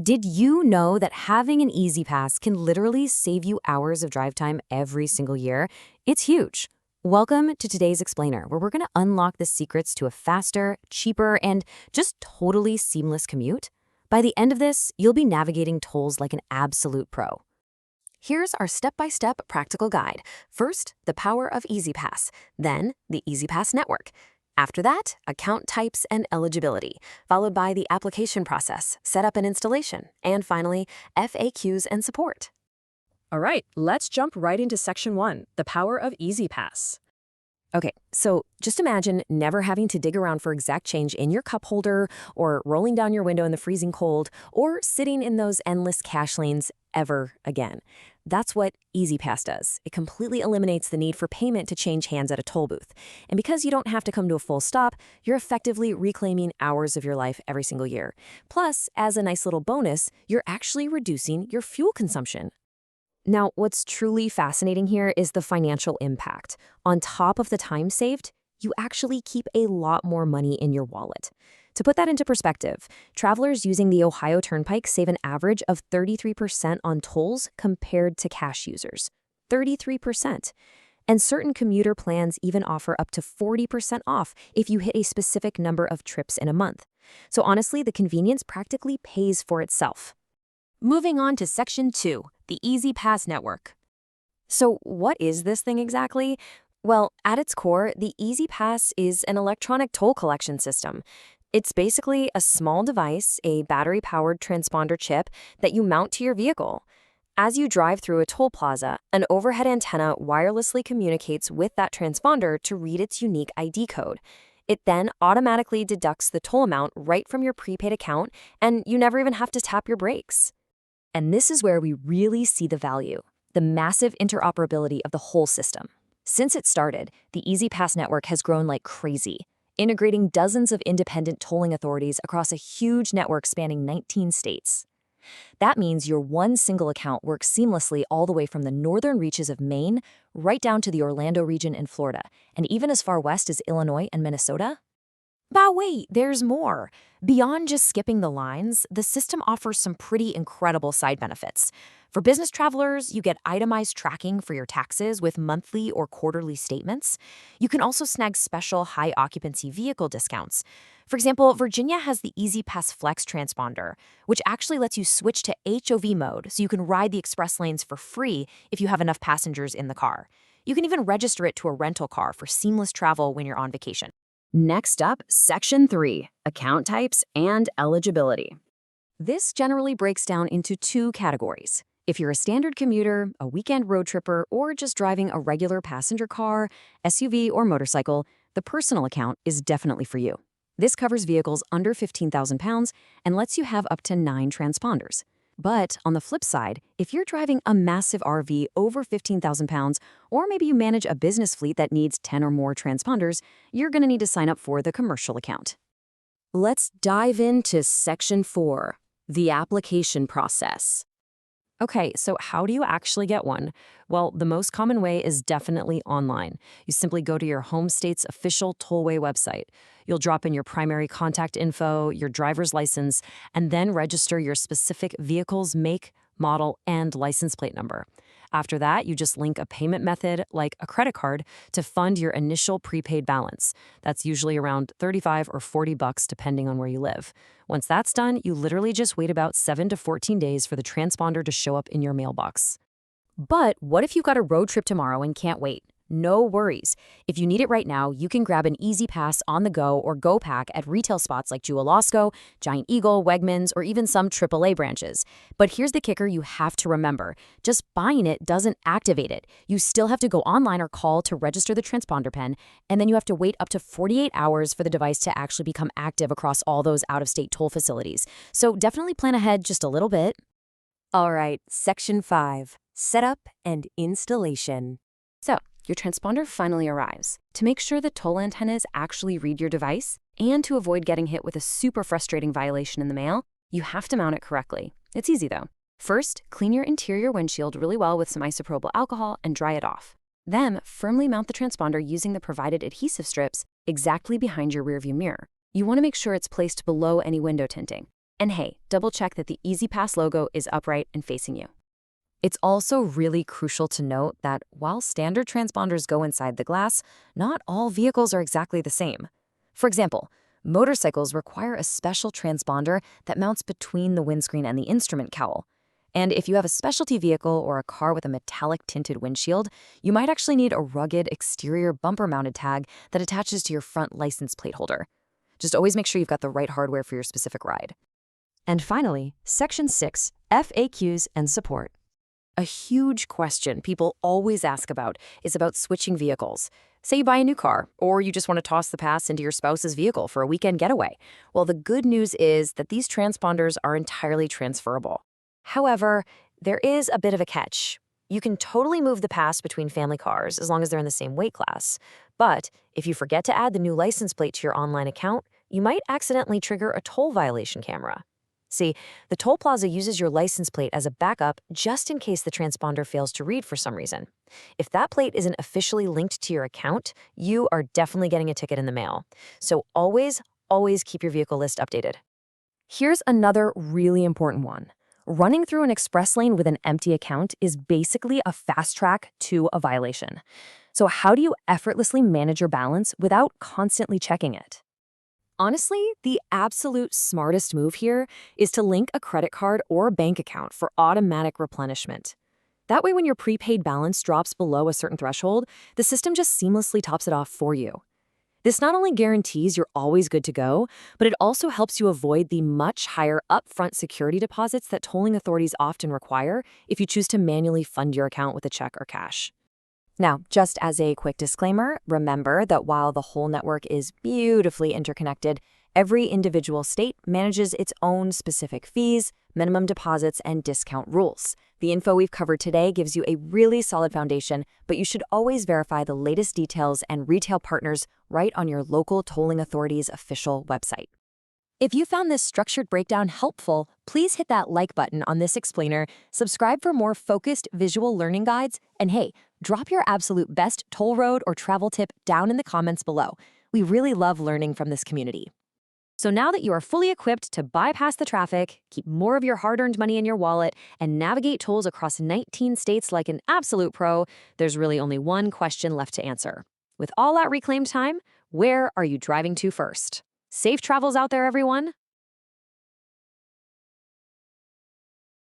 Did you know that having an E-ZPass can literally save you hours of drive time every single year? It's huge. Welcome to today's Explainer, where we're going to unlock the secrets to a faster, cheaper, and just totally seamless commute. By the end of this, you'll be navigating tolls like an absolute pro. Here's our step-by-step practical guide. First, the power of E-ZPass, then the E-ZPass network. After that, account types and eligibility, followed by the application process, setup and installation, and finally, FAQs and support. All right, let's jump right into Section 1, the power of E-ZPass. Okay, so just imagine never having to dig around for exact change in your cup holder, or rolling down your window in the freezing cold, or sitting in those endless cash lanes ever again. That's what E-ZPass does. It completely eliminates the need for payment to change hands at a toll booth. And because you don't have to come to a full stop, you're effectively reclaiming hours of your life every single year. Plus, as a nice little bonus, you're actually reducing your fuel consumption. Now, what's truly fascinating here is the financial impact. On top of the time saved, you actually keep a lot more money in your wallet. To put that into perspective, travelers using the Ohio Turnpike save an average of 33% on tolls compared to cash users. 33%. And certain commuter plans even offer up to 40% off if you hit a specific number of trips in a month. So honestly, the convenience practically pays for itself. Moving on to Section 2, the E-ZPass network. So what is this thing exactly? Well, at its core, the E-ZPass is an electronic toll collection system. It's basically a small device, a battery-powered transponder chip that you mount to your vehicle. As you drive through a toll plaza, an overhead antenna wirelessly communicates with that transponder to read its unique ID code. It then automatically deducts the toll amount right from your prepaid account, and you never even have to tap your brakes. And this is where we really see the value, the massive interoperability of the whole system. Since it started, the E-ZPass network has grown like crazy, integrating dozens of independent tolling authorities across a huge network spanning 19 states. That means your one single account works seamlessly all the way from the northern reaches of Maine right down to the Orlando region in Florida, and even as far west as Illinois and Minnesota. But wait, there's more. Beyond just skipping the lines, the system offers some pretty incredible side benefits. For business travelers, you get itemized tracking for your taxes with monthly or quarterly statements. You can also snag special high-occupancy vehicle discounts. For example, Virginia has the E-ZPass Flex Transponder, which actually lets you switch to HOV mode so you can ride the express lanes for free if you have enough passengers in the car. You can even register it to a rental car for seamless travel when you're on vacation. Next up, Section 3, account types and eligibility. This generally breaks down into two categories. If you're a standard commuter, a weekend road tripper, or just driving a regular passenger car, SUV, or motorcycle, the personal account is definitely for you. This covers vehicles under 15,000 pounds and lets you have up to 9 transponders. But on the flip side, if you're driving a massive RV over 15,000 pounds, or maybe you manage a business fleet that needs 10 or more transponders, you're going to need to sign up for the commercial account. Let's dive into Section 4, the application process. Okay, so how do you actually get one? Well, the most common way is definitely online. You simply go to your home state's official tollway website. You'll drop in your primary contact info, your driver's license, and then register your specific vehicle's make, model, and license plate number. After that, you just link a payment method, like a credit card, to fund your initial prepaid balance. That's usually around $35 or $40 depending on where you live. Once that's done, you literally just wait about 7 to 14 days for the transponder to show up in your mailbox. But what if you've got a road trip tomorrow and can't wait? No worries. If you need it right now, you can grab an E-ZPass on the go or go pack at retail spots like Jewel-Osco, Giant Eagle, Wegmans, or even some AAA branches. But here's the kicker you have to remember. Just buying it doesn't activate it. You still have to go online or call to register the transponder pen, and then you have to wait up to 48 hours for the device to actually become active across all those out-of-state toll facilities. So definitely plan ahead just a little bit. All right, Section 5, Setup and Installation. So, your transponder finally arrives. To make sure the toll antennas actually read your device, and to avoid getting hit with a super frustrating violation in the mail, you have to mount it correctly. It's easy though. First, clean your interior windshield really well with some isopropyl alcohol and dry it off. Then, firmly mount the transponder using the provided adhesive strips exactly behind your rearview mirror. You want to make sure it's placed below any window tinting. And hey, double check that the E-ZPass logo is upright and facing you. It's also really crucial to note that while standard transponders go inside the glass, not all vehicles are exactly the same. For example, motorcycles require a special transponder that mounts between the windscreen and the instrument cowl. And if you have a specialty vehicle or a car with a metallic tinted windshield, you might actually need a rugged exterior bumper-mounted tag that attaches to your front license plate holder. Just always make sure you've got the right hardware for your specific ride. And finally, Section 6, FAQs and support. A huge question people always ask about is about switching vehicles. Say you buy a new car, or you just want to toss the past into your spouse's vehicle for a weekend getaway. Well, the good news is that these transponders are entirely transferable. However, there is a bit of a catch. You can totally move the past between family cars as long as they're in the same weight class. But if you forget to add the new license plate to your online account, you might accidentally trigger a toll violation camera. See, the toll plaza uses your license plate as a backup just in case the transponder fails to read for some reason. If that plate isn't officially linked to your account, you are definitely getting a ticket in the mail. So always keep your vehicle list updated. Here's another really important one. Running through an express lane with an empty account is basically a fast track to a violation. So how do you effortlessly manage your balance without constantly checking it? Honestly, the absolute smartest move here is to link a credit card or a bank account for automatic replenishment. That way, when your prepaid balance drops below a certain threshold, the system just seamlessly tops it off for you. This not only guarantees you're always good to go, but it also helps you avoid the much higher upfront security deposits that tolling authorities often require if you choose to manually fund your account with a check or cash. Now, just as a quick disclaimer, remember that while the whole network is beautifully interconnected, every individual state manages its own specific fees, minimum deposits, and discount rules. The info we've covered today gives you a really solid foundation, but you should always verify the latest details and retail partners right on your local tolling authority's official website. If you found this structured breakdown helpful, please hit that like button on this explainer, subscribe for more focused visual learning guides, and hey, drop your absolute best toll road or travel tip down in the comments below. We really love learning from this community. So now that you are fully equipped to bypass the traffic, keep more of your hard-earned money in your wallet, and navigate tolls across 19 states like an absolute pro, there's really only one question left to answer. With all that reclaimed time, where are you driving to first? Safe travels out there, everyone!